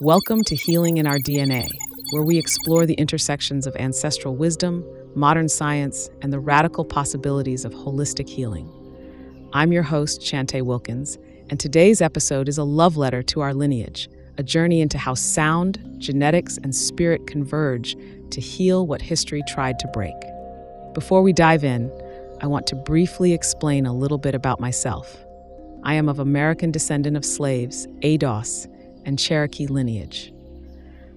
Welcome to Healing in Our DNA, where we explore the intersections of ancestral wisdom, modern science, and the radical possibilities of holistic healing. I'm your host, Chante Wilkins, and today's episode is a love letter to our lineage, a journey into how sound, genetics, and spirit converge to heal what history tried to break. Before we dive in, I want to briefly explain a little bit about myself. I am of American descendant of slaves, ADOS, and Cherokee lineage.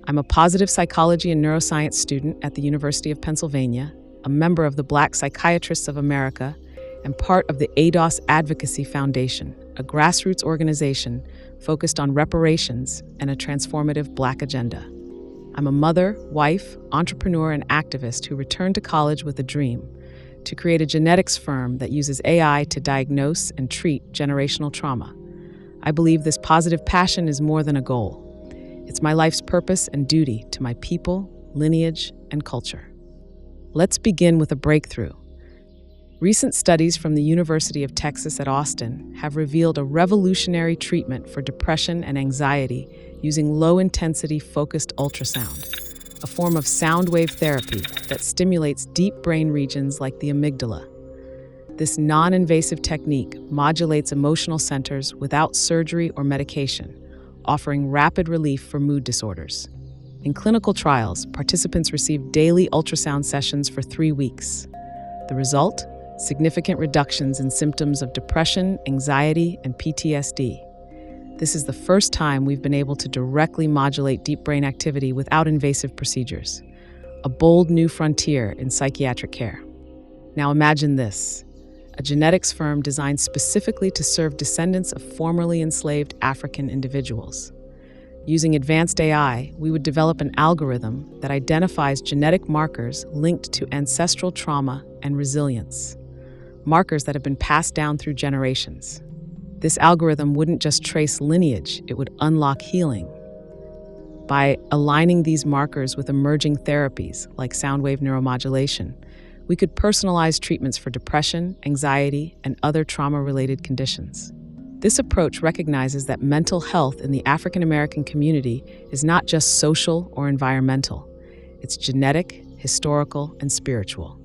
I'm a positive psychology and neuroscience student at the University of Pennsylvania, a member of the Black Psychiatrists of America, and part of the ADOS Advocacy Foundation, a grassroots organization focused on reparations and a transformative Black agenda. I'm a mother, wife, entrepreneur, and activist who returned to college with a dream to create a genetics firm that uses AI to diagnose and treat generational trauma. I believe this positive passion is more than a goal. It's my life's purpose and duty to my people, lineage, and culture. Let's begin with a breakthrough. Recent studies from the University of Texas at Austin have revealed a revolutionary treatment for depression and anxiety using low-intensity focused ultrasound, a form of sound wave therapy that stimulates deep brain regions like the amygdala. This non-invasive technique modulates emotional centers without surgery or medication, offering rapid relief for mood disorders. In clinical trials, participants received daily ultrasound sessions for 3 weeks. The result? Significant reductions in symptoms of depression, anxiety, and PTSD. This is the first time we've been able to directly modulate deep brain activity without invasive procedures, a bold new frontier in psychiatric care. Now imagine this. A genetics firm designed specifically to serve descendants of formerly enslaved African individuals. Using advanced AI, we would develop an algorithm that identifies genetic markers linked to ancestral trauma and resilience, markers that have been passed down through generations. This algorithm wouldn't just trace lineage, it would unlock healing. By aligning these markers with emerging therapies like sound wave neuromodulation, we could personalize treatments for depression, anxiety, and other trauma-related conditions. This approach recognizes that mental health in the African American community is not just social or environmental. It's genetic, historical, and spiritual.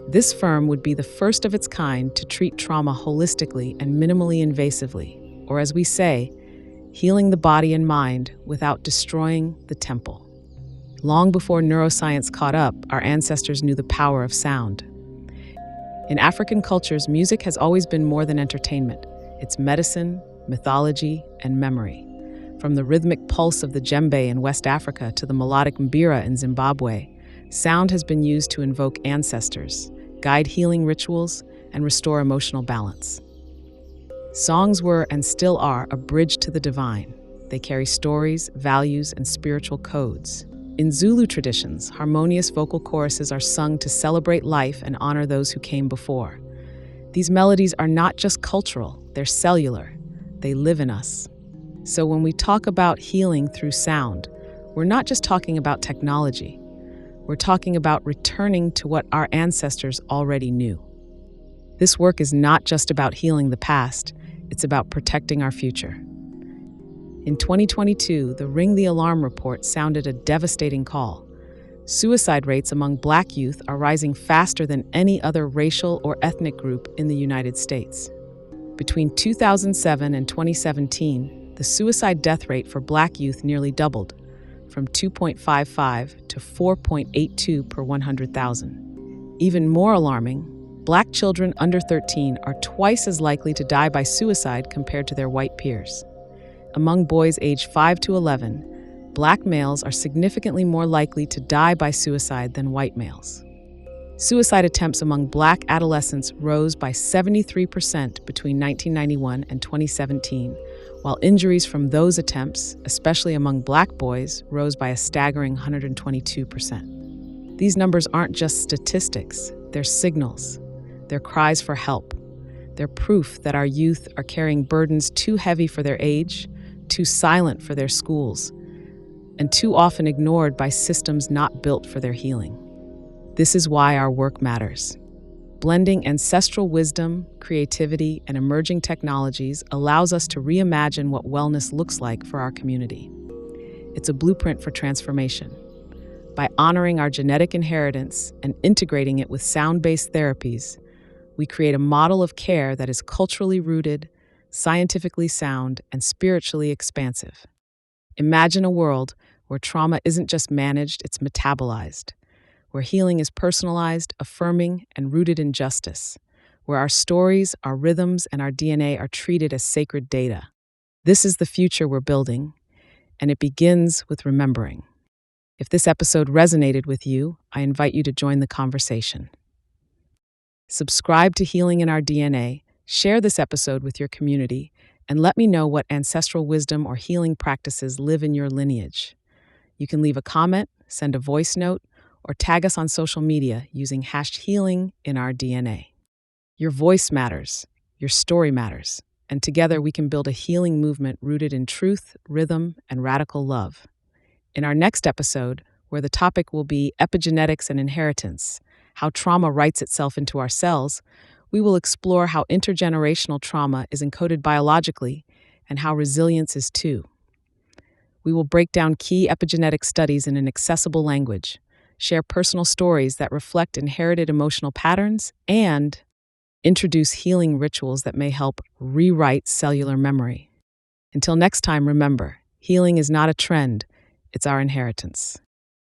This firm would be the first of its kind to treat trauma holistically and minimally invasively, or as we say, healing the body and mind without destroying the temple. Long before neuroscience caught up, our ancestors knew the power of sound. In African cultures, music has always been more than entertainment. It's medicine, mythology, and memory. From the rhythmic pulse of the djembe in West Africa to the melodic mbira in Zimbabwe, sound has been used to invoke ancestors, guide healing rituals, and restore emotional balance. Songs were, and still are, a bridge to the divine. They carry stories, values, and spiritual codes. In Zulu traditions, harmonious vocal choruses are sung to celebrate life and honor those who came before. These melodies are not just cultural, they're cellular. They live in us. So when we talk about healing through sound, we're not just talking about technology. We're talking about returning to what our ancestors already knew. This work is not just about healing the past, it's about protecting our future. In 2022, the Ring the Alarm report sounded a devastating call. Suicide rates among Black youth are rising faster than any other racial or ethnic group in the United States. Between 2007 and 2017, the suicide death rate for Black youth nearly doubled, from 2.55 to 4.82 per 100,000. Even more alarming, Black children under 13 are twice as likely to die by suicide compared to their white peers. Among boys aged 5 to 11, Black males are significantly more likely to die by suicide than white males. Suicide attempts among Black adolescents rose by 73% between 1991 and 2017, while injuries from those attempts, especially among Black boys, rose by a staggering 122%. These numbers aren't just statistics, they're signals. They're cries for help. They're proof that our youth are carrying burdens too heavy for their age, too silent for their schools, and too often ignored by systems not built for their healing. This is why our work matters. Blending ancestral wisdom, creativity, and emerging technologies allows us to reimagine what wellness looks like for our community. it's a blueprint for transformation. By honoring our genetic inheritance and integrating it with sound-based therapies, we create a model of care that is culturally rooted, scientifically sound, and spiritually expansive. Imagine a world where trauma isn't just managed, it's metabolized, where healing is personalized, affirming, and rooted in justice, where our stories, our rhythms, and our DNA are treated as sacred data. This is the future we're building, and it begins with remembering. If this episode resonated with you, I invite you to join the conversation. Subscribe to Healing in Our DNA, share this episode with your community, and let me know what ancestral wisdom or healing practices live in your lineage. You can leave a comment, send a voice note, or tag us on social media using #HealingInOurDNA. Your voice matters, your story matters, and together we can build a healing movement rooted in truth, rhythm, and radical love. In our next episode, where the topic will be epigenetics and inheritance, how trauma writes itself into our cells, we will explore how intergenerational trauma is encoded biologically and how resilience is too. We will break down key epigenetic studies in an accessible language, share personal stories that reflect inherited emotional patterns, and introduce healing rituals that may help rewrite cellular memory. Until next time, remember, healing is not a trend, it's our inheritance.